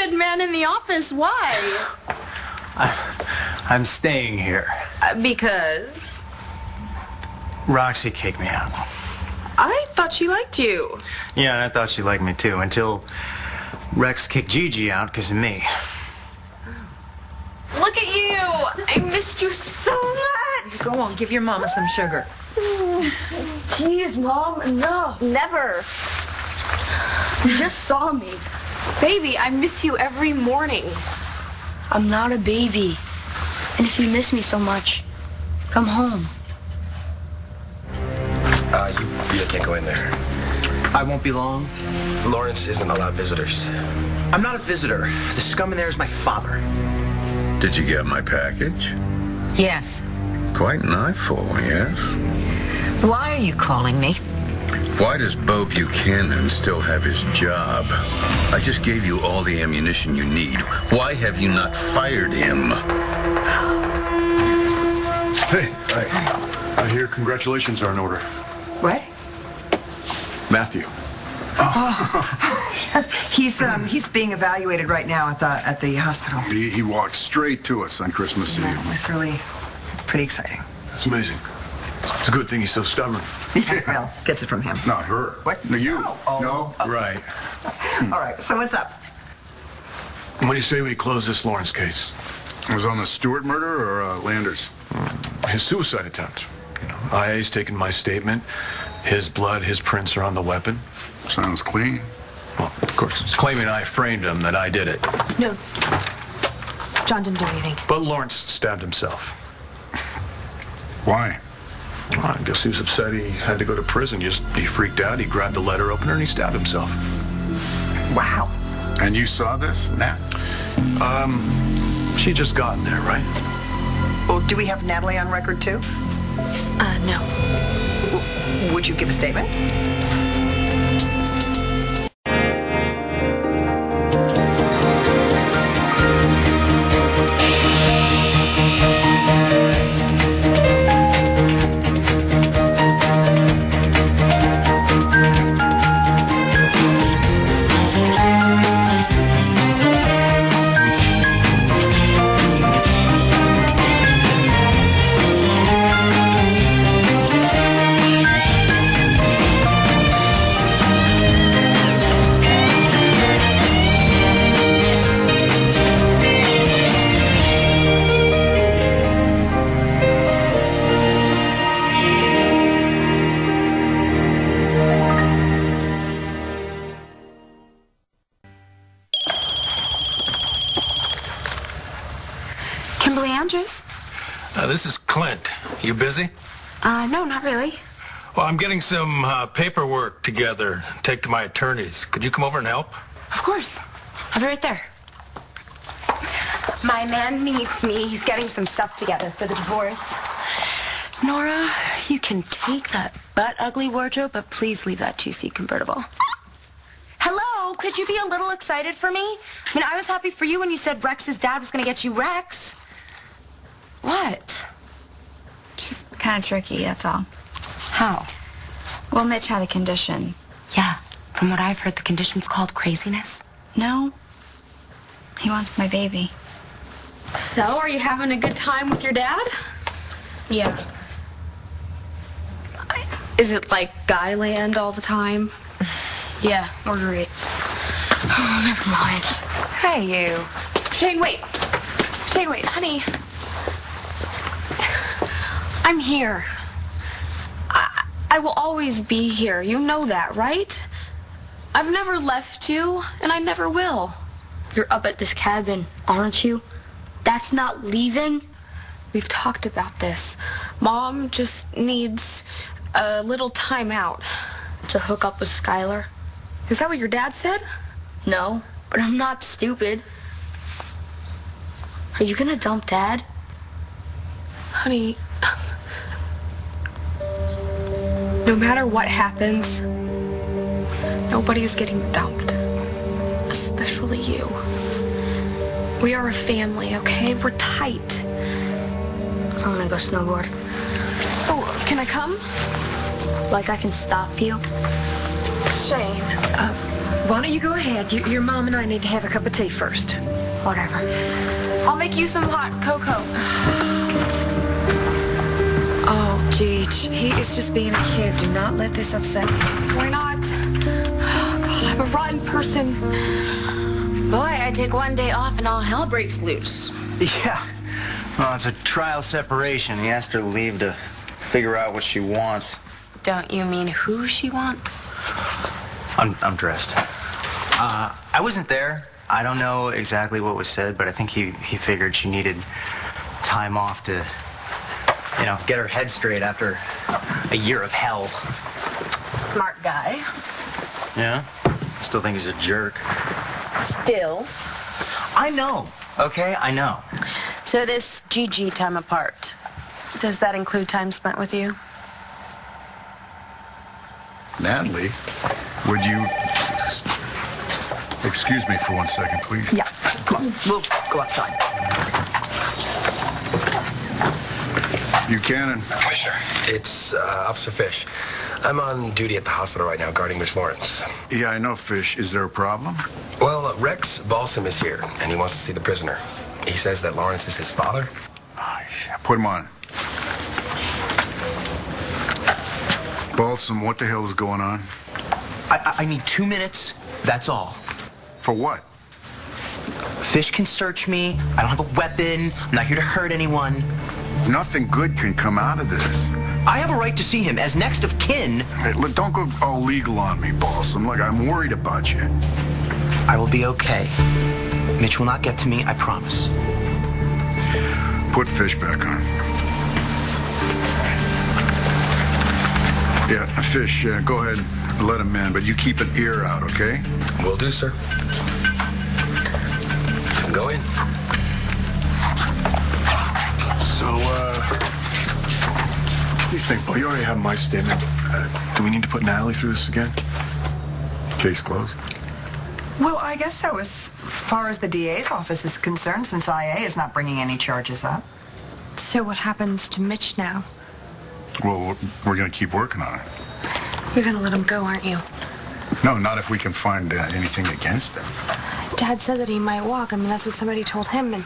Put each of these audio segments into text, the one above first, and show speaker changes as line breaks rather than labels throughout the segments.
good man in the office. Why?
I'm staying here.
Because?
Roxy kicked me out.
I thought she liked you.
Yeah, I thought she liked me too, until Rex kicked Gigi out because of me.
Look at you! I missed you so much!
Go on, give your mama some sugar.
Jeez, Mom, enough.
Never.
You just saw me.
Baby, I miss you every morning.
I'm not a baby. And if you miss me so much, come home.
You can't go in there.
I won't be long.
Lawrence isn't allowed visitors.
I'm not a visitor. The scum in there is my father.
Did you get my package?
Yes.
Quite an eyeful, yes?
Why are you calling me?
Why does Bo Buchanan still have his job? I just gave you all the ammunition you need. Why have you not fired him?
Hey, I hear congratulations are in order.
What?
Matthew.
He's being evaluated right now at the hospital.
He walked straight to us on Christmas Eve.
It's really pretty exciting.
That's amazing. It's a good thing he's so stubborn.
Yeah, well, gets it from him.
Not her.
What?
No, you.
Oh.
No? Right.
All right, so what's up?
What do you say we close this Lawrence case? It was on the Stewart murder or Landers? His suicide attempt. IA's taken my statement. His blood, his prints are on the weapon. Sounds clean. Well, of course, it's claiming I framed him, that I did it.
No. John didn't do anything.
But Lawrence stabbed himself. Why? Well, I guess he was upset he had to go to prison. He freaked out. He grabbed the letter opener and he stabbed himself.
Wow.
And you saw this, Nat? She just gotten there, right?
Well, do we have Natalie on record too?
No.
Would you give a statement?
This is Clint. You busy?
No, not really.
Well, I'm getting some paperwork together. Take to my attorneys. Could you come over and help?
Of course. I'll be right there. My man needs me. He's getting some stuff together for the divorce. Nora, you can take that butt-ugly wardrobe, but please leave that two-seat convertible. Hello, could you be a little excited for me? I mean, I was happy for you when you said Rex's dad was going to get you Rex. What?
Just kind of tricky, that's all.
How?
Well, Mitch had a condition.
Yeah, from what I've heard, the condition's called craziness.
No. He wants my baby.
So, are you having a good time with your dad?
Yeah.
Is it like guy land all the time?
Yeah, we're great.
Oh, never mind.
Hey, you.
Shane, wait. Shane, wait. Honey. I'm here. I will always be here. You know that, right? I've never left you, and I never will.
You're up at this cabin, aren't you? That's not leaving?
We've talked about this. Mom just needs a little time out.
To hook up with Skylar?
Is that what your dad said?
No, but I'm not stupid. Are you gonna dump Dad?
Honey, no matter what happens, nobody is getting dumped. Especially you. We are a family, okay? We're tight.
I'm gonna go snowboard.
Oh, can I come?
Like I can stop you?
Shane,
Why don't you go ahead? Your mom and I need to have a cup of tea first.
Whatever.
I'll make you some hot cocoa.
Oh, Geech, he is just being a kid. Do not let this upset you.
Why not? Oh, God, I'm a rotten person. Boy, I take one day off and all hell breaks loose.
Yeah. Well, it's a trial separation. He asked her to leave to figure out what she wants.
Don't you mean who she wants?
I'm dressed. I wasn't there. I don't know exactly what was said, but I think he figured she needed time off to, get her head straight after a year of hell.
Smart guy.
Yeah? Still think he's a jerk.
Still.
I know, okay? I know.
So this Gigi time apart, does that include time spent with you?
Natalie, would you... Excuse me for 1 second, please.
Yeah, come on. We'll go outside.
Buchanan.
Commissioner. It's Officer Fish. I'm on duty at the hospital right now, guarding Miss Lawrence.
Yeah, I know, Fish. Is there a problem?
Well, Rex Balsam is here, and he wants to see the prisoner. He says that Lawrence is his father.
Put him on. Balsam, what the hell is going on?
I need 2 minutes, that's all.
For what?
Fish can search me. I don't have a weapon. I'm not here to hurt anyone.
Nothing good can come out of this.
I have a right to see him as next of kin.
Hey, look, don't go all legal on me, Balsam. Look, I'm worried about you.
I will be okay. Mitch will not get to me, I promise.
Put Fish back on. Yeah, Fish, go ahead and let him in, but you keep an ear out, okay?
Will do, sir. Go in.
So, what do you think, Bo? You already have my statement. Do we need to put Natalie through this again? Case closed.
Well, I guess so, as far as the DA's office is concerned, since IA is not bringing any charges up.
So what happens to Mitch now?
Well, we're going to keep working on it.
You're gonna let him go, aren't you?
No, not if we can find anything against him.
Dad said that he might walk. I mean, that's what somebody told him. And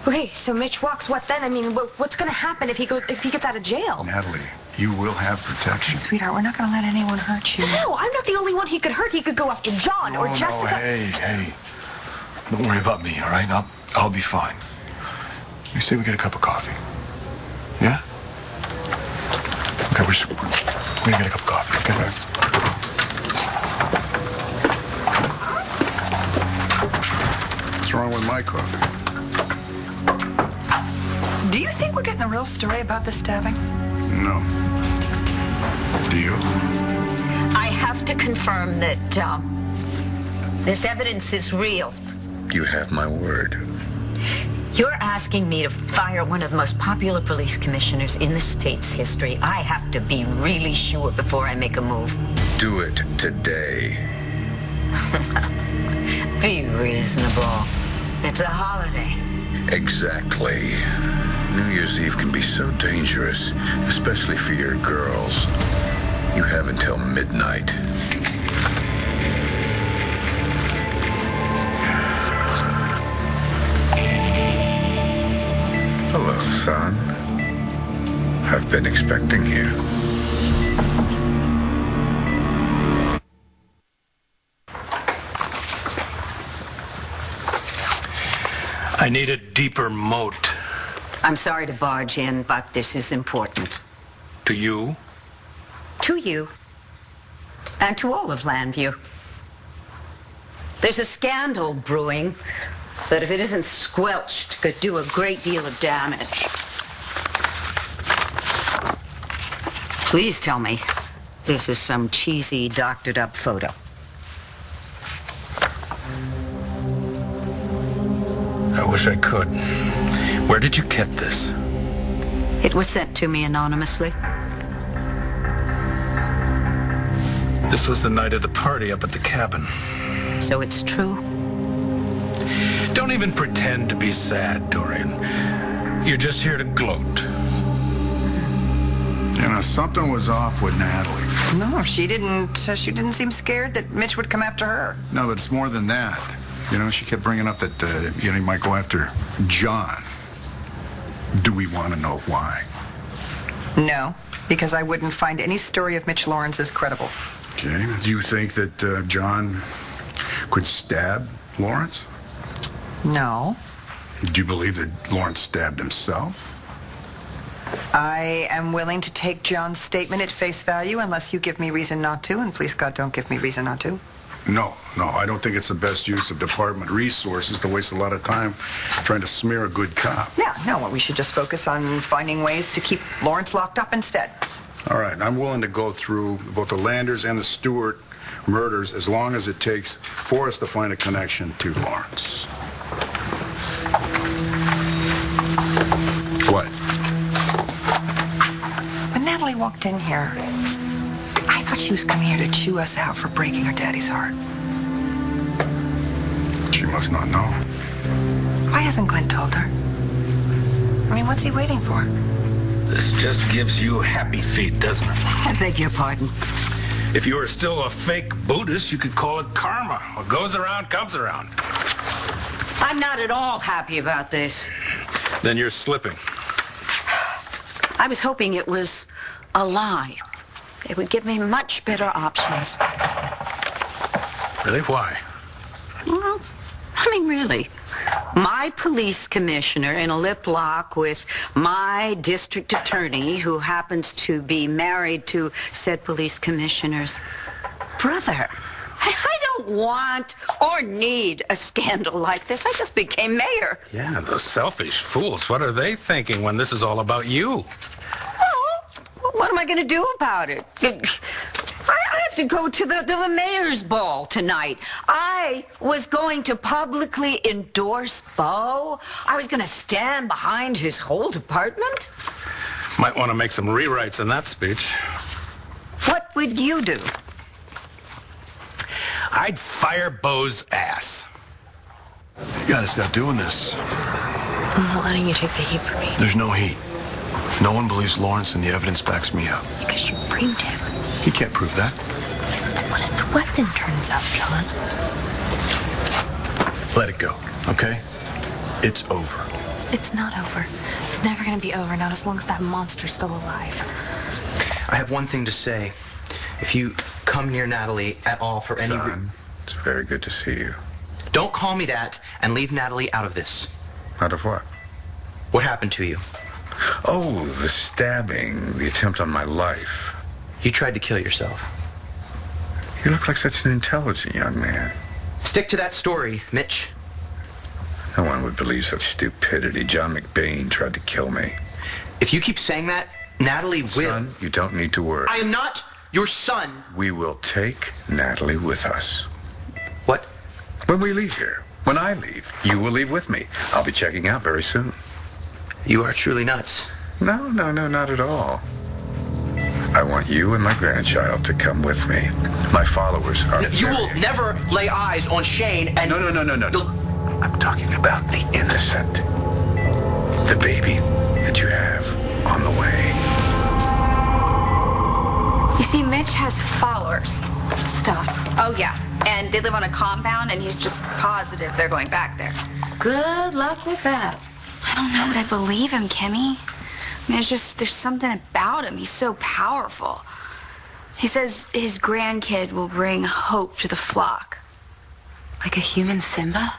okay, so Mitch walks. What then? I mean, what's gonna happen if he gets out of jail?
Natalie, you will have protection.
Sweetheart, we're not gonna let anyone hurt you.
No, I'm not the only one he could hurt. He could go after John or Jessica.
No, hey. Don't worry about me, all right? I'll be fine. You say we get a cup of coffee. Yeah? Okay, we're gonna get a cup of coffee, okay? What's wrong with my coffee?
Do you think we're getting the real story about the stabbing?
No. Do you?
I have to confirm that this evidence is real.
You have my word.
You're asking me to fire one of the most popular police commissioners in the state's history. I have to be really sure before I make a move.
Do it today.
Be reasonable. It's a holiday.
Exactly. New Year's Eve can be so dangerous, especially for your girls. You have until midnight. Hello, son. I've been expecting you.
I need a deeper moat.
I'm sorry to barge in, but this is important.
To you?
To you. And to all of Landview. There's a scandal brewing that, if it isn't squelched, could do a great deal of damage. Please tell me this is some cheesy, doctored-up photo.
I wish I could. Where did you get this?
It was sent to me anonymously.
This was the night of the party up at the cabin.
So it's true?
Don't even pretend to be sad, Dorian. You're just here to gloat.
Yeah, You know, something was off with Natalie.
No, she didn't seem scared that Mitch would come after her.
No, but it's more than that. You know, she kept bringing up that, he might go after John. Do we want to know why?
No, because I wouldn't find any story of Mitch Lawrence's credible.
Okay. Do you think that John could stab Lawrence?
No.
Do you believe that Lawrence stabbed himself?
I am willing to take John's statement at face value unless you give me reason not to, and please God, don't give me reason not to.
No, I don't think it's the best use of department resources to waste a lot of time trying to smear a good cop.
Yeah, no, we should just focus on finding ways to keep Lawrence locked up instead.
All right, I'm willing to go through both the Landers and the Stewart murders as long as it takes for us to find a connection to Lawrence. What?
When Natalie walked in here, I thought she was coming here to chew us out for breaking her daddy's heart.
She must not know.
Why hasn't Glenn told her? I mean, what's he waiting for?
This just gives you happy feet, doesn't it?
I beg your pardon.
If you were still a fake Buddhist, you could call it karma. What goes around comes around.
I'm not at all happy about this.
Then you're slipping.
I was hoping it was a lie. It would give me much better options.
Really? Why?
Well, I mean, really. My police commissioner in a lip lock with my district attorney, who happens to be married to said police commissioner's brother. I don't want or need a scandal like this. I just became mayor.
Yeah, those selfish fools. What are they thinking when this is all about you?
Well, what am I going to do about it? I have to go to the mayor's ball tonight. I was going to publicly endorse Bo. I was going to stand behind his whole department.
Might want to make some rewrites in that speech.
What would you do?
I'd fire Bo's ass.
You gotta stop doing this.
I'm not letting you take the heat for me.
There's no heat. No one believes Lawrence, and the evidence backs me up.
Because you framed him.
He can't prove that.
And what if the weapon turns up, John?
Let it go, okay? It's over.
It's not over. It's never going to be over, not as long as that monster's still alive.
I have one thing to say. If you come near Natalie at all for any reason...
It's very good to see you.
Don't call me that and leave Natalie out of this.
Out of what?
What happened to you?
Oh, the stabbing, the attempt on my life.
You tried to kill yourself.
You look like such an intelligent young man.
Stick to that story, Mitch.
No one would believe such stupidity. John McBain tried to kill me.
If you keep saying that, Natalie will...
Son, you don't need to worry.
I am not your son.
We will take Natalie with us.
What?
When we leave here. When I leave, you will leave with me. I'll be checking out very soon.
You are truly nuts.
No, not at all. I want you and my grandchild to come with me. My followers are...
No, you will never lay eyes on Shane and...
No. I'm talking about the innocent. The baby that you have on the way.
You see, Mitch has followers. Stop. Oh, yeah. And they live on a compound, and he's just positive they're going back there.
Good luck with that.
I don't know that I believe him, Kimmy. I mean, there's something about him. He's so powerful. He says his grandkid will bring hope to the flock.
Like a human Simba?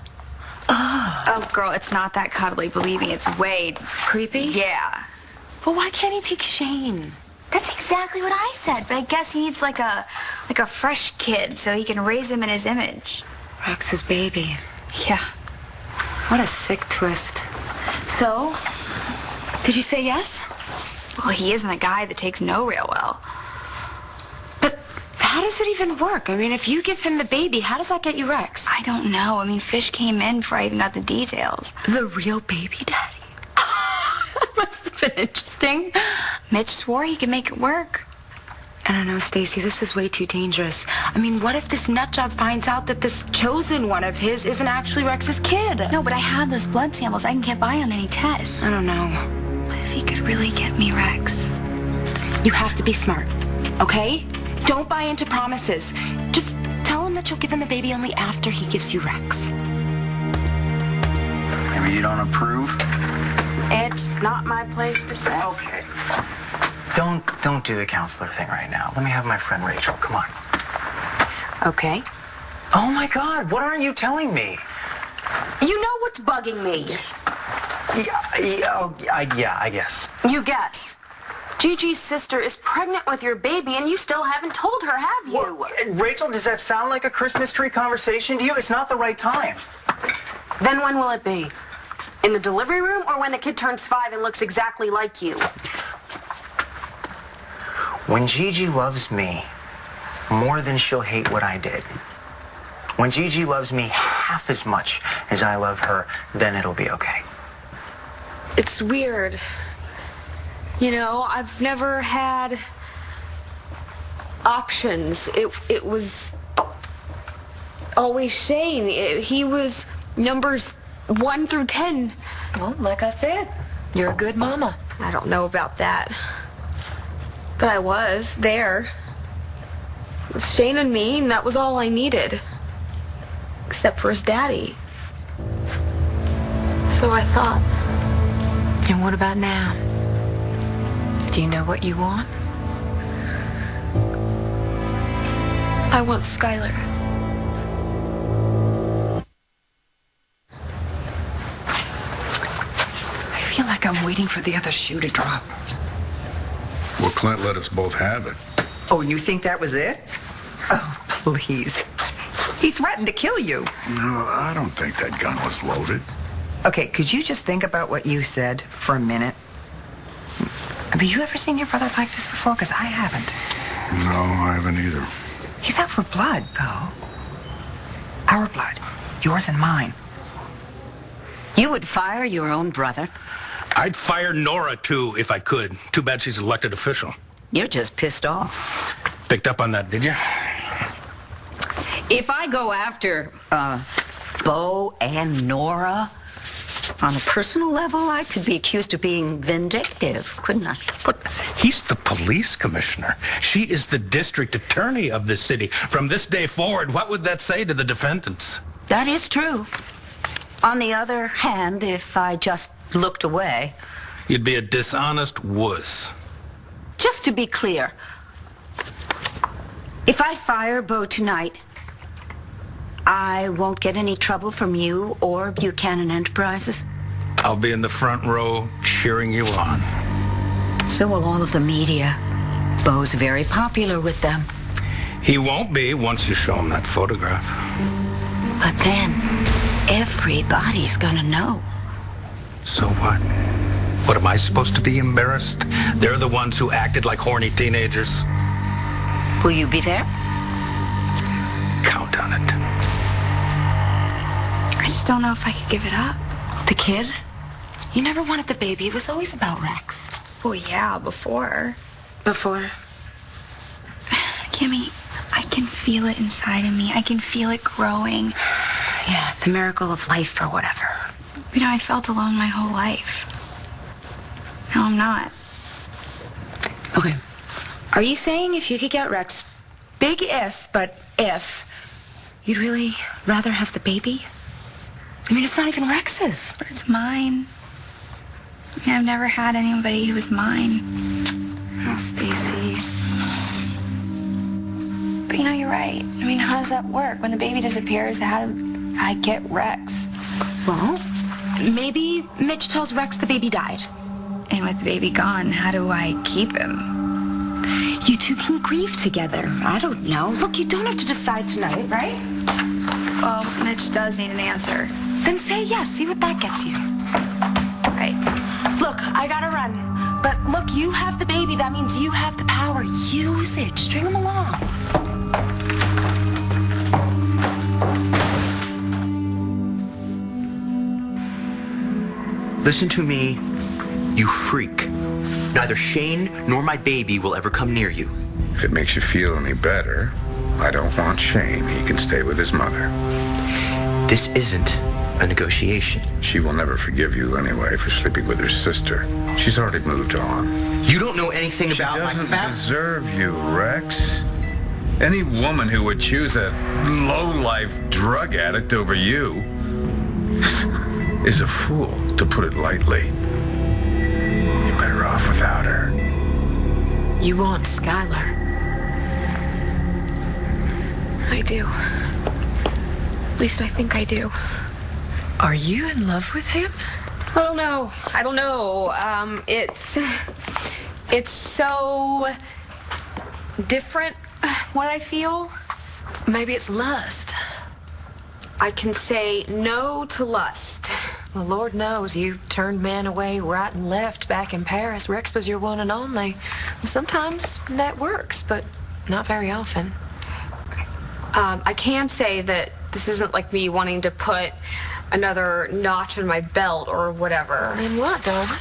Oh, girl, it's not that cuddly, believe me. It's way
creepy?
Yeah.
Well, why can't he take Shane?
That's exactly what I said, but I guess he needs like a fresh kid so he can raise him in his image.
Rex's baby.
Yeah.
What a sick twist. So, did you say yes?
Well, he isn't a guy that takes no real well.
But how does it even work? I mean, if you give him the baby, how does that get you Rex?
I don't know. I mean, Fish came in before I even got the details.
The real baby daddy? That must have been interesting.
Mitch swore he could make it work.
I don't know, Stacy, this is way too dangerous. I mean, what if this nutjob finds out that this chosen one of his isn't actually Rex's kid?
No, but I have those blood samples. I can get by on any test.
I don't know.
But if he could really get me Rex,
You have to be smart, okay? Don't buy into promises. Just tell him that you'll give him the baby only after he gives you Rex.
Maybe you don't approve?
It's not my place to say.
Okay. Don't do the counselor thing right now. Let me have my friend Rachel. Come on.
Okay.
Oh my God, what aren't you telling me?
You know what's bugging me.
Yeah, I guess.
You guess. Gigi's sister is pregnant with your baby, and you still haven't told her, have you?
Well, Rachel, does that sound like a Christmas tree conversation to you? It's not the right time.
Then when will it be? In the delivery room, or when the kid turns 5 and looks exactly like you?
When Gigi loves me more than she'll hate what I did. When Gigi loves me half as much as I love her, then it'll be okay.
It's weird. You know, I've never had options. It was always Shane. He was numbers 1 through 10.
Well, like I said, you're a good mama.
I don't know about that. But I was there. It was Shane and me, and that was all I needed. Except for his daddy. So I thought.
And what about now? Do you know what you want?
I want Skylar.
I feel like I'm waiting for the other shoe to drop.
Well, Clint let us both have it.
Oh, and you think that was it? Oh, please. He threatened to kill you.
No, I don't think that gun was loaded.
Okay, could you just think about what you said for a minute? Have you ever seen your brother like this before? Because I haven't.
No, I haven't either.
He's out for blood, Bo. Our blood. Yours and mine.
You would fire your own brother?
I'd fire Nora, too, if I could. Too bad she's an elected official.
You're just pissed off.
Picked up on that, did you?
If I go after Bo and Nora, on a personal level, I could be accused of being vindictive, couldn't I?
But he's the police commissioner. She is the district attorney of this city. From this day forward, what would that say to the defendants?
That is true. On the other hand, if I just looked away...
You'd be a dishonest wuss.
Just to be clear, if I fire Bo tonight, I won't get any trouble from you or Buchanan Enterprises?
I'll be in the front row cheering you on.
So will all of the media. Bo's very popular with them.
He won't be once you show him that photograph.
But then, everybody's gonna know.
So what? What, am I supposed to be embarrassed? They're the ones who acted like horny teenagers.
Will you be there?
Count on it.
I just don't know if I could give it up.
The kid? You never wanted the baby. It was always about Rex.
Well, yeah, before.
Before?
Kimmy, I can feel it inside of me. I can feel it growing.
Yeah, the miracle of life or whatever.
You know, I felt alone my whole life. Now I'm not.
Okay. Are you saying if you could get Rex, big if, but if, you'd really rather have the baby? I mean, it's not even Rex's.
But it's mine. I mean, I've never had anybody who was mine.
Oh, Stacy.
But you know, you're right. I mean, how does that work? When the baby disappears, how do I get Rex?
Well, maybe Mitch tells Rex the baby died.
And with the baby gone, how do I keep him?
You two can grieve together. I don't know. Look, you don't have to decide tonight, right?
Well, Mitch does need an answer.
Then say yes. See what that gets you.
Right.
Look, I gotta run. But look, you have the baby. That means you have the power. Use it. String him along.
Listen to me, you freak. Neither Shane nor my baby will ever come near you.
If it makes you feel any better, I don't want Shane. He can stay with his mother.
This isn't a negotiation.
She will never forgive you anyway for sleeping with her sister. She's already moved on.
You don't know anything about my
family. She doesn't deserve you, Rex. Any woman who would choose a low-life drug addict over you is a fool, to put it lightly. You're better off without her.
You want Skylar?
I do. At least I think I do.
Are you in love with him?
I don't know. It's so different what I feel.
Maybe it's lust.
I can say no to lust.
Well, Lord knows you turned men away right and left back in Paris. Rex was your one and only. Sometimes that works, but not very often.
I can say that this isn't like me wanting to put another notch in my belt or whatever.
Then what, darling?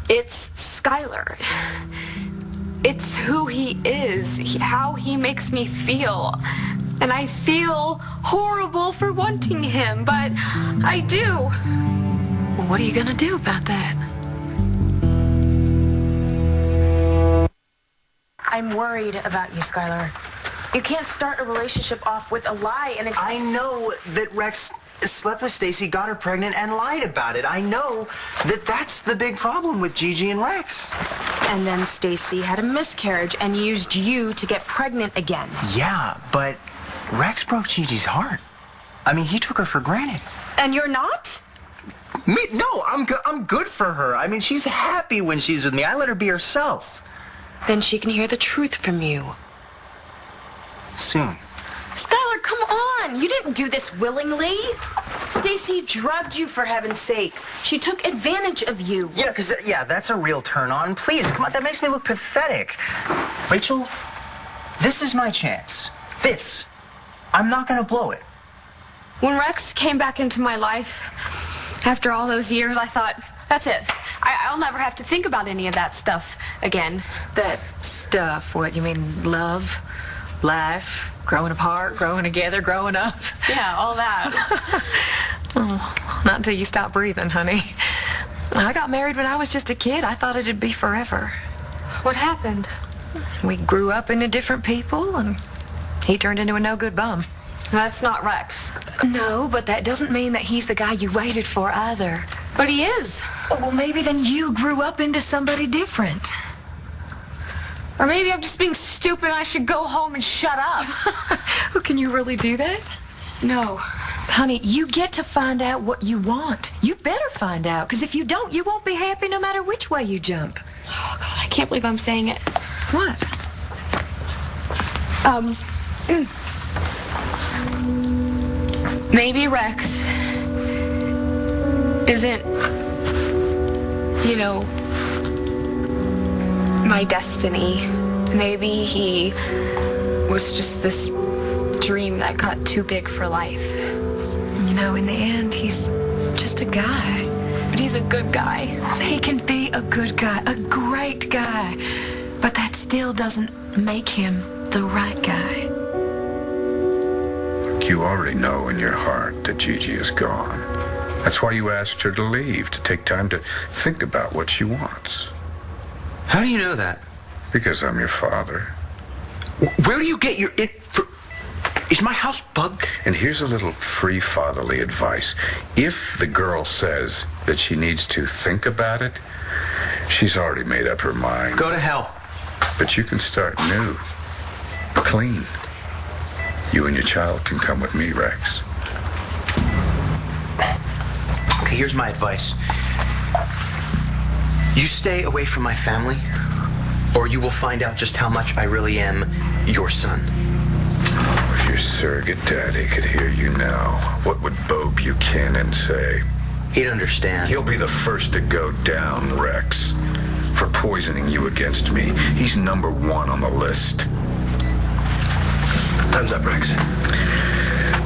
It's Skylar. It's who he is, how he makes me feel. And I feel horrible for wanting him, but I do.
Well, what are you gonna do about that?
I'm worried about you, Skylar. You can't start a relationship off with a lie and
I know that Rex slept with Stacy, got her pregnant, and lied about it. I know that that's the big problem with Gigi and Rex.
And then Stacy had a miscarriage and used you to get pregnant again.
Yeah, but Rex broke Gigi's heart. I mean, he took her for granted.
And you're not?
Me? No, I'm good for her. I mean, she's happy when she's with me. I let her be herself.
Then she can hear the truth from you.
Soon.
Skylar, come on! You didn't do this willingly. Stacy drugged you, for heaven's sake. She took advantage of you.
Yeah, that's a real turn on. Please, come on, that makes me look pathetic. Rachel, this is my chance. This. I'm not gonna blow it.
When Rex came back into my life, after all those years, I thought, that's it. I'll never have to think about any of that stuff again.
That stuff? What, you mean love? Life, growing apart, growing together, growing up.
Yeah, all that.
Oh, not until you stop breathing, honey. I got married when I was just a kid. I thought it'd be forever.
What happened?
We grew up into different people, and he turned into a no-good bum.
That's not Rex.
No, but that doesn't mean that he's the guy you waited for either.
But he is.
Well, maybe then you grew up into somebody different.
Or maybe I'm just being stupid and I should go home and shut up.
Well, can you really do that?
No.
Honey, you get to find out what you want. You better find out, because if you don't, you won't be happy no matter which way you jump.
Oh, God, I can't believe I'm saying it.
What?
Maybe Rex isn't, my destiny. Maybe he was just this dream that got too big for life.
In the end, he's just a guy.
But he's a good guy.
He can be a good guy, a great guy. But that still doesn't make him the right guy.
You already know in your heart that Gigi is gone. That's why you asked her to leave, to take time to think about what she wants.
How do you know that?
Because I'm your father.
Where do you get your... Is my house bugged?
And here's a little free fatherly advice. If the girl says that she needs to think about it, she's already made up her mind.
Go to hell.
But you can start new. Clean. You and your child can come with me, Rex.
Okay, here's my advice. You stay away from my family, or you will find out just how much I really am your son.
Oh, if your surrogate daddy could hear you now, what would Bo Buchanan say?
He'd understand.
He'll be the first to go down, Rex, for poisoning you against me. He's number one on the list.
Time's up, Rex.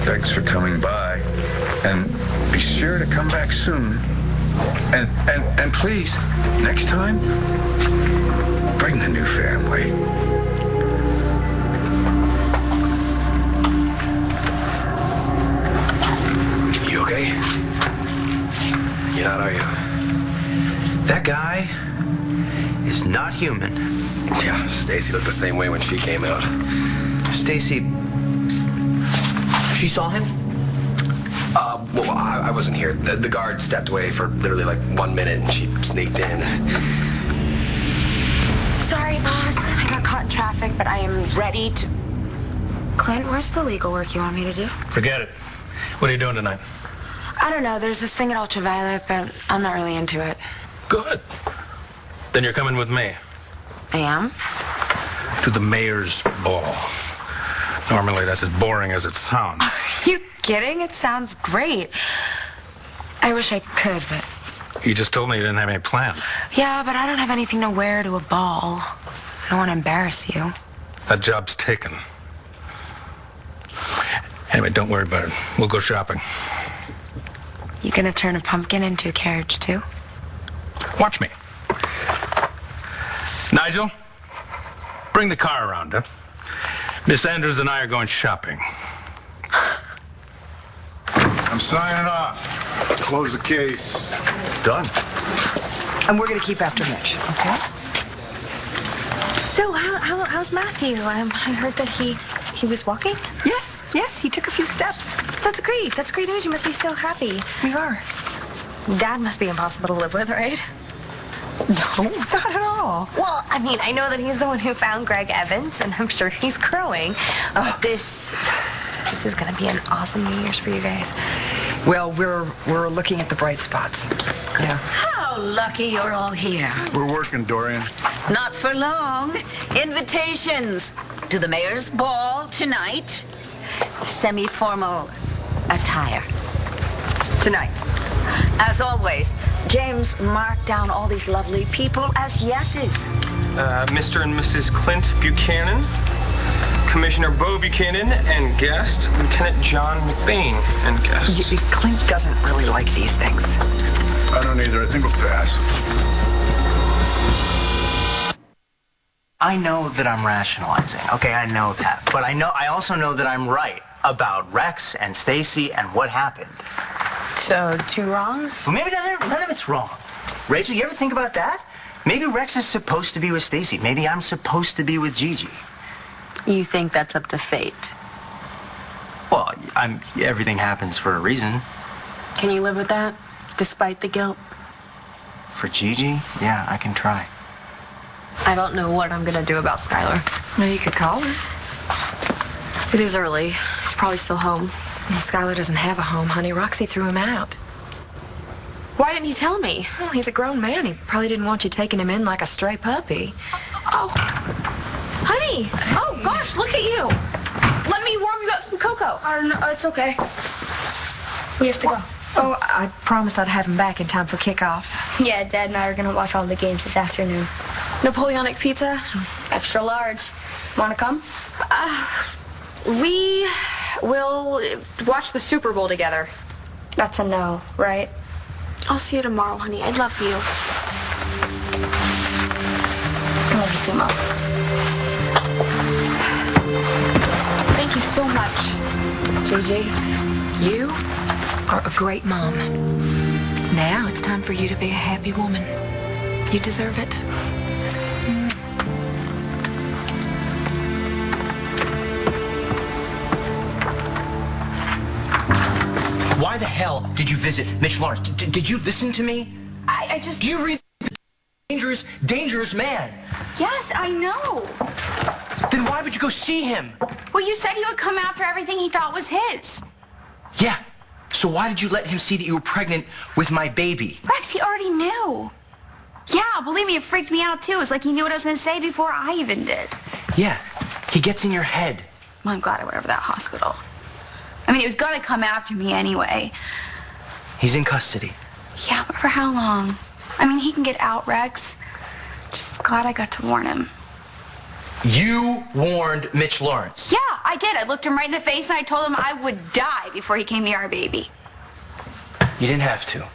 Thanks for coming by. And be sure to come back soon. And please, next time, bring the new family.
You okay?
human.
Yeah, Stacy looked the same way when she came out.
Stacy, she saw him?
Well, I wasn't here. The guard stepped away for literally like 1 minute and she sneaked in.
Sorry, boss. I got caught in traffic, but I am ready to... Clint, where's the legal work you want me to do?
Forget it. What are you doing tonight?
I don't know. There's this thing at Ultraviolet, but I'm not really into it.
Good. Then you're coming with me.
I am?
To the mayor's ball. Normally that's as boring as it sounds.
Are you kidding? It sounds great. I wish I could, but...
You just told me you didn't have any plans.
Yeah, but I don't have anything to wear to a ball. I don't want to embarrass you.
That job's taken. Anyway, don't worry about it. We'll go shopping.
You gonna turn a pumpkin into a carriage, too?
Watch me. Nigel, bring the car around, huh? Miss Andrews and I are going shopping.
I'm signing off. Close the case.
Done.
And we're going to keep after Mitch, okay?
So, how's Matthew? I heard that he was walking?
Yes, he took a few steps.
That's great. That's great news. You must be so happy.
We are.
Dad must be impossible to live with, right?
No, not at all.
Well, I mean, I know that he's the one who found Greg Evans, and I'm sure he's crowing. But this is going to be an awesome New Year's for you guys.
Well, we're looking at the bright spots. Yeah.
How lucky you're all here.
We're working, Dorian.
Not for long. Invitations to the mayor's ball tonight. Semi-formal attire.
Tonight.
As always, James marked down all these lovely people as yeses.
Mr. and Mrs. Clint Buchanan, Commissioner Bo Buchanan, and guest, Lieutenant John McBain, and guest.
Clint doesn't really like these things.
I don't either. I think we'll pass.
I know that I'm rationalizing. Okay, I know that. But I also know that I'm right about Rex and Stacy and what happened.
So, 2 wrongs?
Well, maybe none of it's wrong. Rachel, you ever think about that? Maybe Rex is supposed to be with Stacy. Maybe I'm supposed to be with Gigi.
You think that's up to fate?
Well, everything happens for a reason.
Can you live with that, despite the guilt?
For Gigi? Yeah, I can try.
I don't know what I'm going to do about Skylar.
Well, you could call her.
It is early. He's probably still home. Well, Skylar doesn't have a home, honey. Roxy threw him out. Why didn't he tell me? Well, he's a grown man. He probably didn't want you taking him in like a stray puppy.
Oh, honey. Oh, gosh, look at you. Let me warm you up some cocoa.
No, it's okay. We have to go.
Oh, I promised I'd have him back in time for kickoff.
Yeah, Dad and I are going to watch all the games this afternoon.
Napoleonic pizza?
Extra large. Want to come?
We will watch the Super Bowl together.
That's a no, right?
I'll see you tomorrow, honey. I love you.
I love you too, Mom.
Thank you so much.
JJ, you are a great mom. Now it's time for you to be a happy woman. You deserve it.
Why the hell did you visit Mitch Lawrence? Did you listen to me?
I just...
Do you read Dangerous Man?
Yes, I know.
Then why would you go see him?
Well, you said he would come after everything he thought was his.
Yeah. So why did you let him see that you were pregnant with my baby?
Rex, he already knew. Yeah, believe me, it freaked me out, too. It was like he knew what I was going to say before I even did.
Yeah. He gets in your head.
Well, I'm glad I went over that hospital. I mean, he was going to come after me anyway.
He's in custody.
Yeah, but for how long? I mean, he can get out, Rex. Just glad I got to warn him.
You warned Mitch Lawrence.
Yeah, I did. I looked him right in the face and I told him I would die before he came near our baby.
You didn't have to.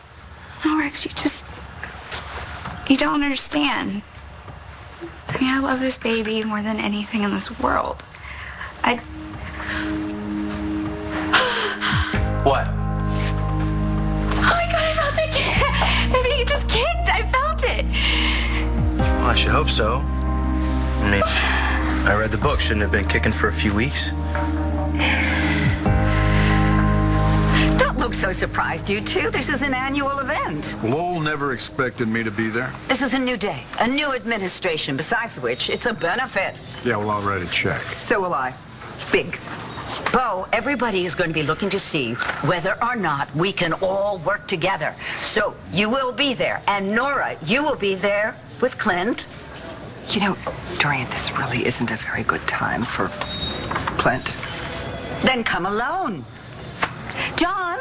No, Rex, you don't understand. I mean, I love this baby more than anything in this world.
What?
Oh my God, I felt it. I think it just kicked. I felt it.
Well, I should hope so. I mean, I read the book. Shouldn't have been kicking for a few weeks.
Don't look so surprised, you two. This is an annual event.
Lowell never expected me to be there.
This is a new day, a new administration, besides which it's a benefit.
Yeah, well, I'll write a check.
So will I. Big.
Bo, everybody is going to be looking to see whether or not we can all work together. So you will be there. And Nora, you will be there with Clint.
You know, Dorian, this really isn't a very good time for Clint.
Then come alone. John,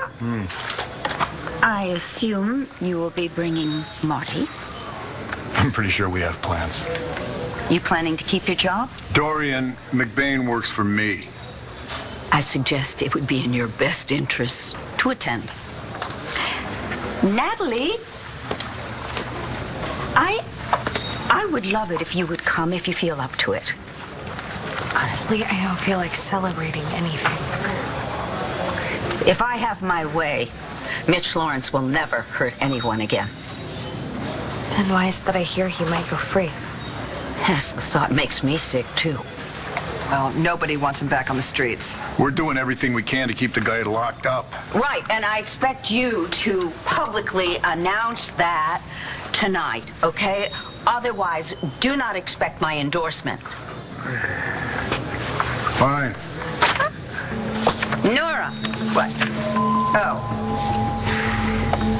I assume you will be bringing Marty.
I'm pretty sure we have plans.
You planning to keep your job?
Dorian, McBain works for me.
I suggest it would be in your best interest to attend. Natalie, I would love it if you would come if you feel up to it.
Honestly, I don't feel like celebrating anything.
If I have my way, Mitch Lawrence will never hurt anyone again.
Then why is it that I hear he might go free?
Yes, the thought makes me sick, too.
Well, nobody wants him back on the streets.
We're doing everything we can to keep the guy locked up.
Right, and I expect you to publicly announce that tonight, okay? Otherwise, do not expect my endorsement.
Fine.
Nora.
What? Oh.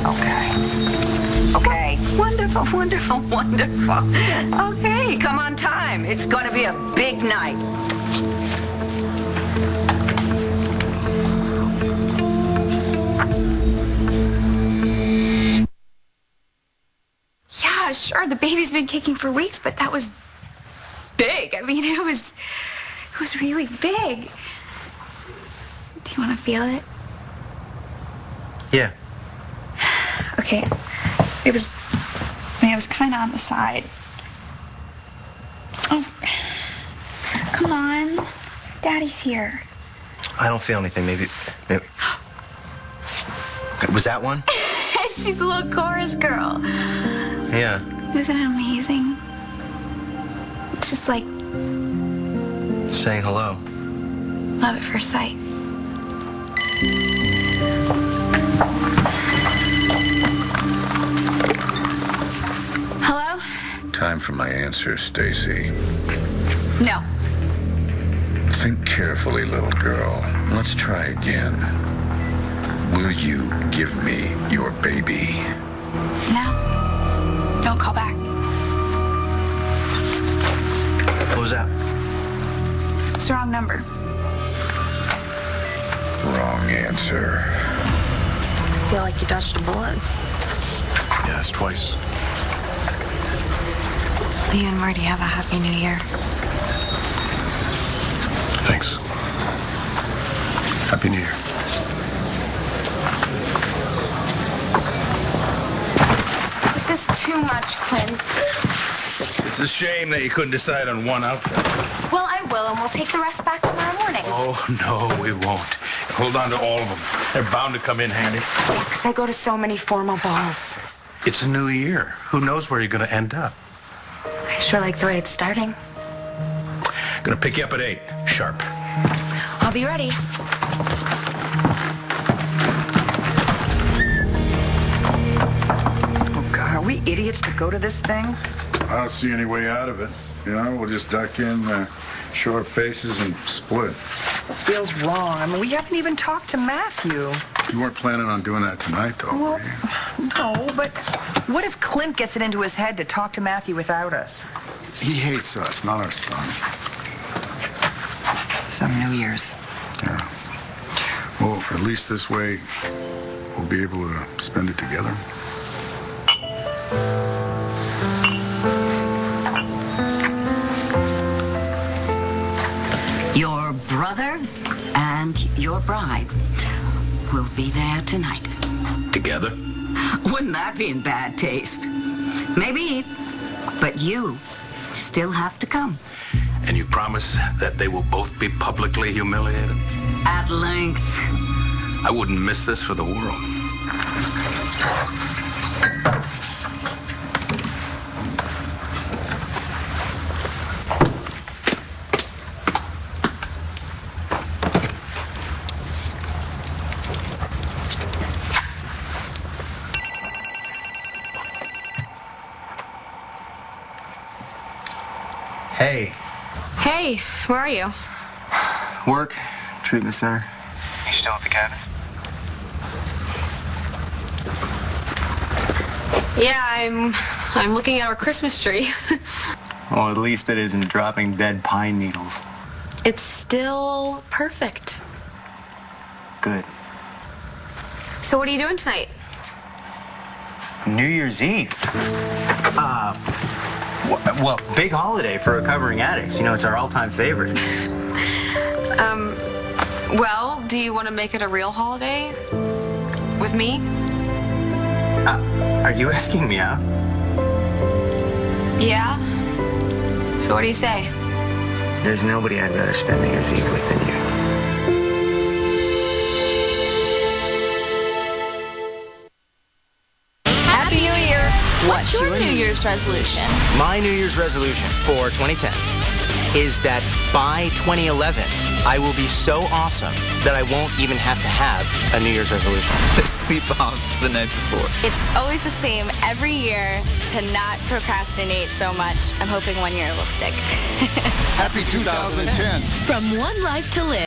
Okay. Okay.
Wonderful, wonderful, wonderful. Okay, come on time. It's going to be a big night.
Yeah, sure, the baby's been kicking for weeks, but that was big. I mean, it was really big. Do you want to feel it?
Yeah.
Okay. It was kind of on the side. Oh, come on. Daddy's here.
I don't feel anything. Maybe. Was that one?
She's a little chorus girl.
Yeah.
Isn't it amazing? It's just like
Saying hello.
love at first sight. Hello?
Time for my answer, Stacy.
No.
Think carefully, little girl. Let's try again. Will you give me your baby?
No. Don't call back.
What was that?
It's the wrong number.
Wrong answer.
I feel like you dodged a bullet.
Yes, twice.
You and Marty have a happy new year.
Thanks. Happy New Year.
This is too much, Clint.
It's a shame that you couldn't decide on one outfit.
Well, I will, and we'll take the rest back tomorrow morning.
Oh, no, we won't. Hold on to all of them. They're bound to come in handy.
Yeah, because I go to so many formal balls.
It's a new year. Who knows where you're going to end up?
I sure like the way it's starting.
Gonna pick you up at 8, sharp.
I'll be ready.
Oh, God, are we idiots to go to this thing?
I don't see any way out of it. You know, we'll just duck in, show our faces, and split.
This feels wrong. I mean, we haven't even talked to Matthew.
You weren't planning on doing that tonight, though,
Well,
were you?
no, but what if Clint gets it into his head to talk to Matthew without us?
He hates us, not our son.
Some New Year's.
Yeah. Well, at least this way, we'll be able to spend it together.
Your brother and your bride will be there tonight.
Together?
Wouldn't that be in bad taste? Maybe, but you still have to come.
And you promise that they will both be publicly humiliated?
At length.
I wouldn't miss this for the world.
Hey.
Hey, where are you?
Work. Treatment center. You still at the cabin?
Yeah, I'm looking at our Christmas tree.
Well, at least it isn't dropping dead pine needles.
It's still perfect.
Good.
So what are you doing tonight?
New Year's Eve. Well, big holiday for recovering addicts. You know, it's our all-time favorite.
Well, do you want to make it a real holiday? With me?
Are you asking me out?
Yeah? So what do you say?
There's nobody I'd rather spend New Year's Eve with than you.
Happy New Year! What's your New Year's resolution?
My New Year's resolution for 2010 is that by 2011, I will be so awesome that I won't even have to have a New Year's resolution.
Sleep off the night before.
It's always the same every year to not procrastinate so much. I'm hoping 1 year will stick.
Happy 2010.
From One Life to Live.